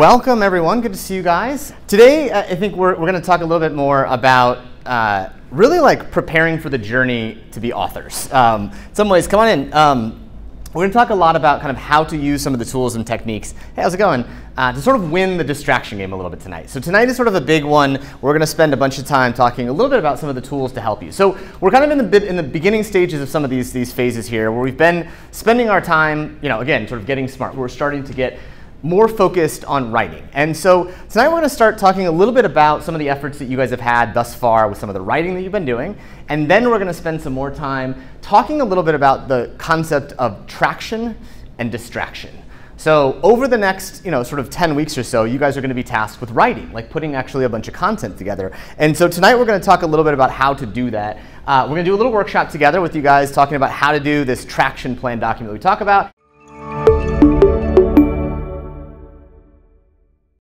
welcome everyone. Good to see you guys. Today, I think we're going to talk a little bit more about really like preparing for the journey to be authors. In some ways, come on in. We're going to talk a lot about kind of how to use some of the tools and techniques. Hey, how's it going? To sort of win the distraction game a little bit tonight. So tonight is sort of a big one. We're going to spend a bunch of time talking a little bit about some of the tools to help you. So we're kind of in the beginning stages of some of these phases here, where we've been spending our time, again, sort of getting smart. We're starting to get more focused on writing. And so tonight we're going to start talking a little bit about some of the efforts that you guys have had thus far with some of the writing that you've been doing. And then we're going to spend some more time talking a little bit about the concept of traction and distraction. So over the next, sort of 10 weeks or so, you guys are going to be tasked with writing, like putting actually a bunch of content together. And so tonight we're going to talk a little bit about how to do that. We're going to do a little workshop together with you guys talking about how to do this traction plan document we talk about.